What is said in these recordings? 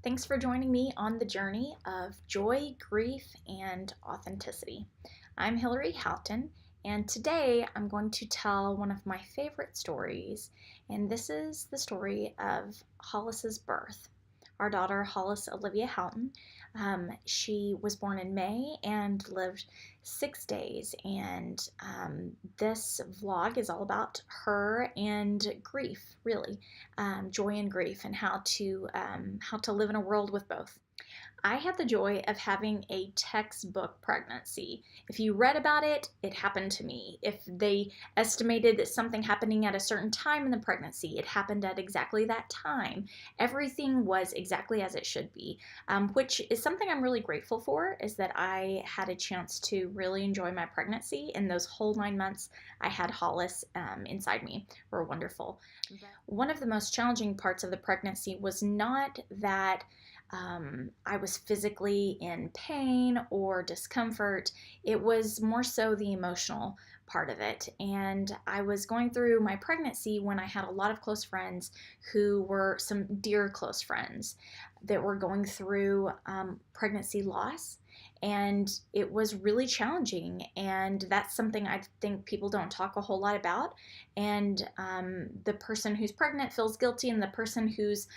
Thanks for joining me on the journey of joy, grief, and authenticity. I'm Hilarie Houghton, and today I'm going to tell one of my favorite stories, and this is the story of Hollis's birth. Our daughter, Hollis Olivia Houghton, she was born in May and lived 6 days, and this vlog is all about her and grief, really, joy and grief, and how to live in a world with both. I had the joy of having a textbook pregnancy. If you read about it, it happened to me. If they estimated that something happening at a certain time in the pregnancy, it happened at exactly that time. Everything was exactly as it should be, which is something I'm really grateful for, is that I had a chance to really enjoy my pregnancy. And those whole 9 months I had Hollis inside me were wonderful. One of the most challenging parts of the pregnancy was not that I was physically in pain or discomfort. It was more so the emotional part of it. And I was going through my pregnancy when I had a lot of close friends who were some dear close friends that were going through pregnancy loss. And it was really challenging, and that's something I think people don't talk a whole lot about. And the person who's pregnant feels guilty, and the person who's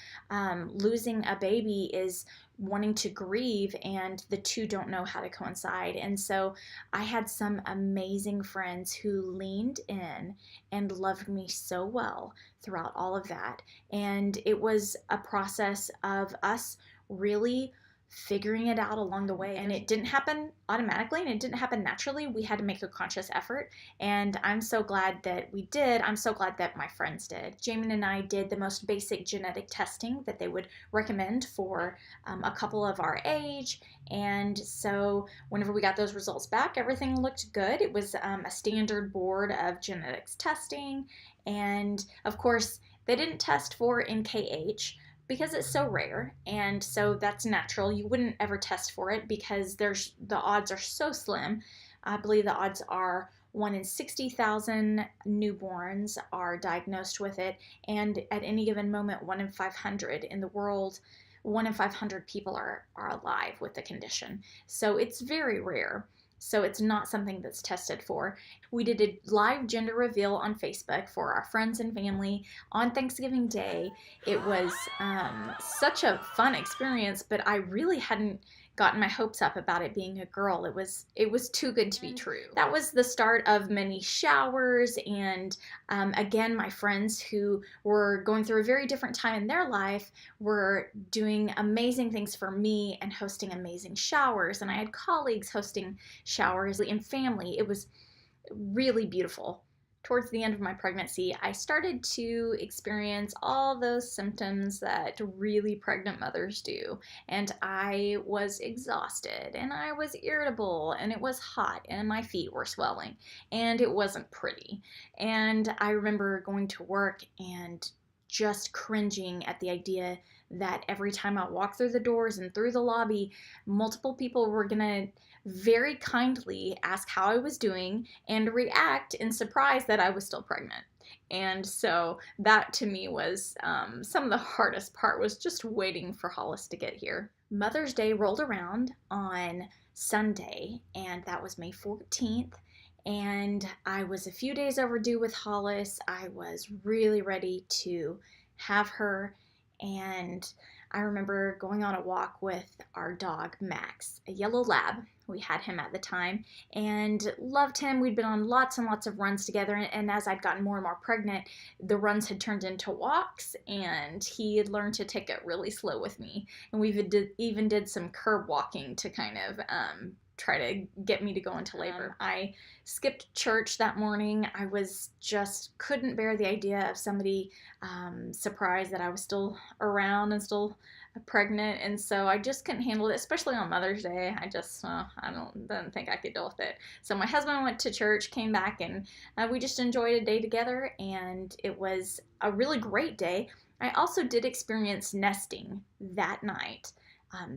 losing a baby is wanting to grieve, and the two don't know how to coincide. And so I had some amazing friends who leaned in and loved me so well throughout all of that. And it was a process of us really figuring it out along the way, and it didn't happen automatically, and it didn't happen naturally. We had to make a conscious effort, and I'm so glad that we did. I'm so glad that my friends did. Jamin and I did the most basic genetic testing that they would recommend for a couple of our age, and so whenever we got those results back, everything looked good. It was a standard board of genetics testing, and of course they didn't test for NKH because it's so rare, and so that's natural. You wouldn't ever test for it because the odds are so slim. I believe the odds are 1 in 60,000 newborns are diagnosed with it, and at any given moment, 1 in 500 in the world, 1 in 500 people are alive with the condition. So it's very rare. So it's not something that's tested for. We did a live gender reveal on Facebook for our friends and family on Thanksgiving Day. It was such a fun experience, but I really hadn't gotten my hopes up about it being a girl. It was too good to be true. That was the start of many showers, and again, my friends who were going through a very different time in their life were doing amazing things for me and hosting amazing showers, and I had colleagues hosting showers and family. It was really beautiful. Towards the end of my pregnancy, I started to experience all those symptoms that really pregnant mothers do. And I was exhausted, and I was irritable, and it was hot, and my feet were swelling, and it wasn't pretty. And I remember going to work and just cringing at the idea that every time I walked through the doors and through the lobby, multiple people were gonna very kindly ask how I was doing and react in surprise that I was still pregnant. And so that to me was some of the hardest part, was just waiting for Hollis to get here. Mother's Day rolled around on Sunday, and that was May 14th. And I was a few days overdue with Hollis. I was really ready to have her, and I remember going on a walk with our dog, Max, a yellow lab. We had him at the time and loved him. We'd been on lots and lots of runs together, and as I'd gotten more and more pregnant, the runs had turned into walks, and he had learned to take it really slow with me. And we even did some curb walking to kind of try to get me to go into labor. I skipped church that morning. I couldn't bear the idea of somebody surprised that I was still around and still pregnant, and so I just couldn't handle it, especially on Mother's Day. I didn't think I could deal with it. So my husband went to church, came back, and we just enjoyed a day together, and it was a really great day. I also did experience nesting that night.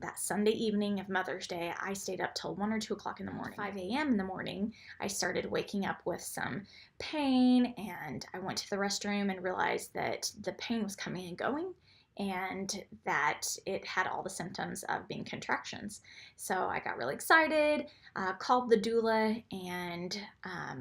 That Sunday evening of Mother's Day, I stayed up till 1 or 2 o'clock in the morning. 5 a.m. in the morning, I started waking up with some pain, and I went to the restroom and realized that the pain was coming and going, and that it had all the symptoms of being contractions. So I got really excited, called the doula, and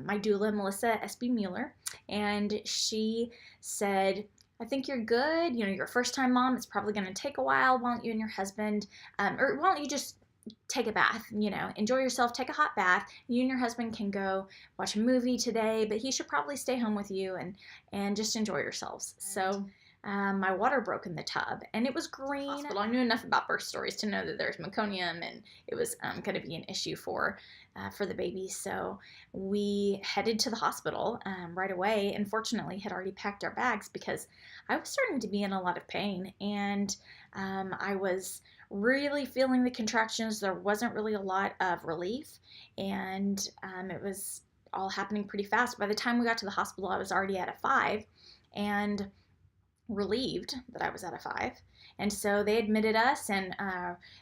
my doula, Melissa S.B. Mueller, and she said, I think you're good. You know, you're a first-time mom. It's probably going to take a while. Why don't you and your husband, or why don't you just take a bath, you know, enjoy yourself, take a hot bath. You and your husband can go watch a movie today, but he should probably stay home with you and just enjoy yourselves. So my water broke in the tub, and it was green. Hospital. I knew enough about birth stories to know that there's meconium, and it was going to be an issue for the baby. So we headed to the hospital right away, and fortunately had already packed our bags because I was starting to be in a lot of pain, and I was really feeling the contractions. There wasn't really a lot of relief, and it was all happening pretty fast. By the time we got to the hospital, I was already at a 5, and relieved that I was at a 5. And so they admitted us, and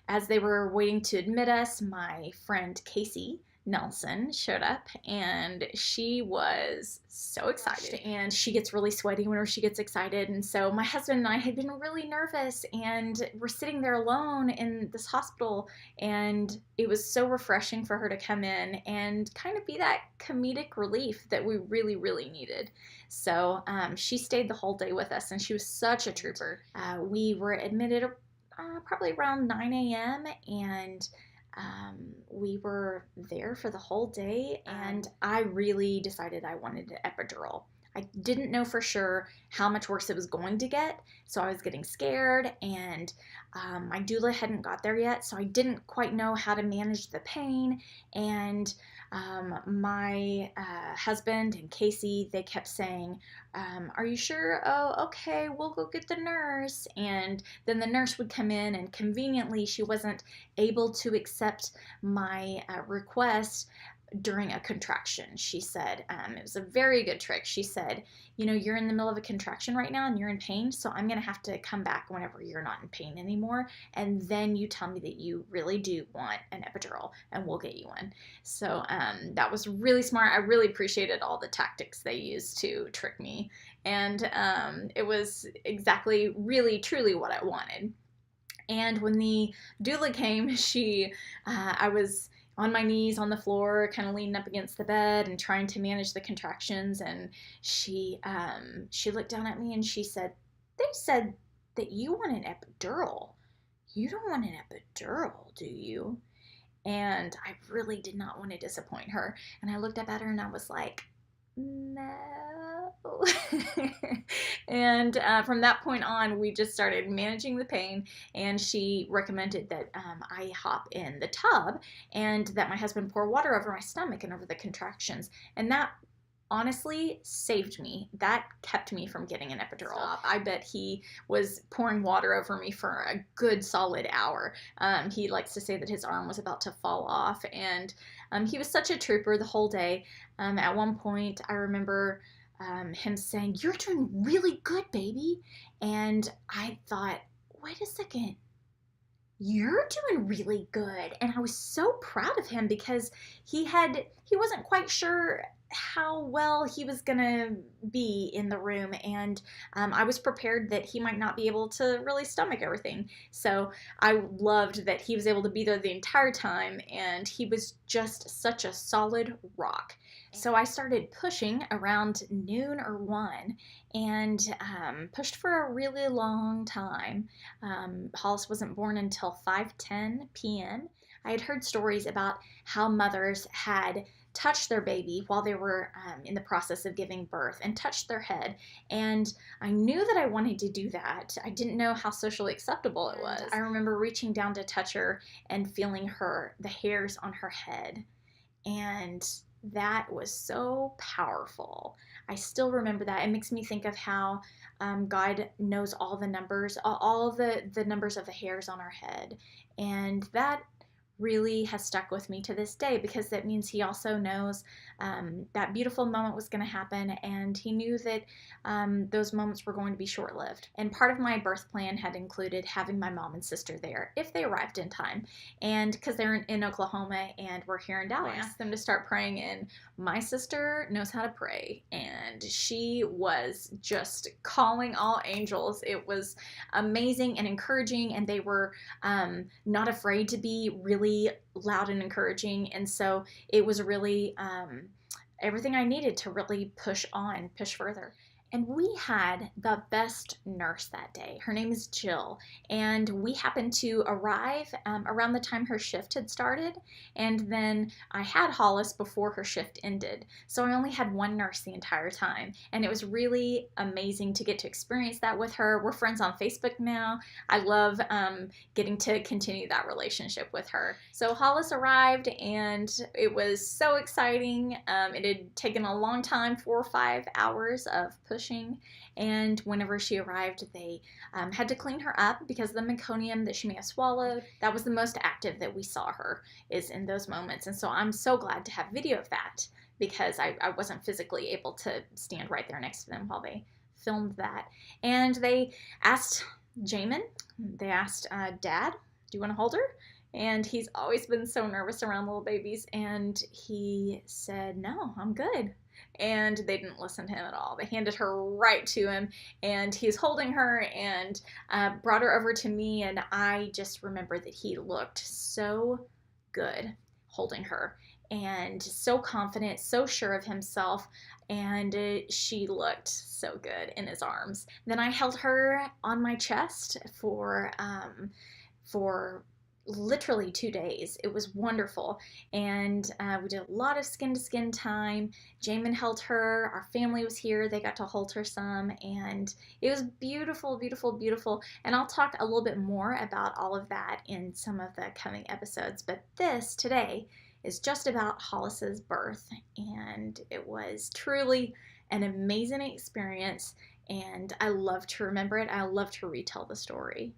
as they were waiting to admit us, my friend Casey Nelson showed up, and she was so excited, and she gets really sweaty whenever she gets excited. And so my husband and I had been really nervous, and we're sitting there alone in this hospital, and it was so refreshing for her to come in and kind of be that comedic relief that we really, really needed. So she stayed the whole day with us, and she was such a trooper. We were admitted probably around 9 a.m. and we were there for the whole day, and I really decided I wanted an epidural. I didn't know for sure how much worse it was going to get, so I was getting scared, and my doula hadn't got there yet, so I didn't quite know how to manage the pain. And my husband and Casey, they kept saying, are you sure? Oh, okay, we'll go get the nurse. And then the nurse would come in, and conveniently she wasn't able to accept my request during a contraction. She said, it was a very good trick. She said, you know, you're in the middle of a contraction right now and you're in pain, so I'm going to have to come back whenever you're not in pain anymore, and then you tell me that you really do want an epidural, and we'll get you one. So that was really smart. I really appreciated all the tactics they used to trick me, and it was exactly, really, truly what I wanted. And when the doula came, I was on my knees on the floor, kind of leaning up against the bed and trying to manage the contractions. And she looked down at me and she said, they said that you want an epidural. You don't want an epidural, do you? And I really did not want to disappoint her. And I looked up at her and I was like, no. And from that point on, we just started managing the pain, and she recommended that I hop in the tub and that my husband pour water over my stomach and over the contractions. And that honestly saved me. That kept me from getting an epidural. I bet he was pouring water over me for a good solid hour. He likes to say that his arm was about to fall off, and he was such a trooper the whole day. At one point, I remember him saying, "You're doing really good, baby." And I thought, wait a second, you're doing really good. And I was so proud of him because he wasn't quite sure how well he was gonna be in the room, and I was prepared that he might not be able to really stomach everything. So I loved that he was able to be there the entire time, and he was just such a solid rock. So I started pushing around noon or 1, and pushed for a really long time. Hollis wasn't born until 5:10 p.m. I had heard stories about how mothers had touched their baby while they were in the process of giving birth, and touched their head. And I knew that I wanted to do that. I didn't know how socially acceptable it was. I remember reaching down to touch her and feeling the hairs on her head. And that was so powerful. I still remember that. It makes me think of how God knows all the numbers, all the numbers of the hairs on our head. And that really has stuck with me to this day, because that means he also knows that beautiful moment was going to happen, and he knew that those moments were going to be short-lived. And part of my birth plan had included having my mom and sister there if they arrived in time, and because they're in Oklahoma and we're here in Dallas, I asked them to start praying, and my sister knows how to pray, and she was just calling all angels. It was amazing and encouraging, and they were not afraid to be really loud and encouraging. And so it was really everything I needed to really push further. And we had the best nurse that day. Her name is Jill, and we happened to arrive around the time her shift had started, and then I had Hollis before her shift ended. So I only had one nurse the entire time, and it was really amazing to get to experience that with her. We're friends on Facebook now. I love getting to continue that relationship with her. So Hollis arrived, and it was so exciting. It had taken a long time, 4 or 5 hours of pushing, and whenever she arrived, they had to clean her up because of the meconium that she may have swallowed. That was the most active that we saw her, is in those moments. And so I'm so glad to have video of that, because I wasn't physically able to stand right there next to them while they filmed that. And they asked Jamin, they asked Dad, do you want to hold her? And he's always been so nervous around little babies, and he said, no, I'm good. And they didn't listen to him at all. They handed her right to him, and he's holding her and brought her over to me, and I just remember that he looked so good holding her, and so confident, so sure of himself, and she looked so good in his arms. Then I held her on my chest for literally 2 days. It was wonderful, and we did a lot of skin-to-skin time. Jamin held her, our family was here, they got to hold her some, and it was beautiful, beautiful, beautiful. And I'll talk a little bit more about all of that in some of the coming episodes, but this today is just about Hollis's birth, and it was truly an amazing experience, and I love to remember it. I love to retell the story.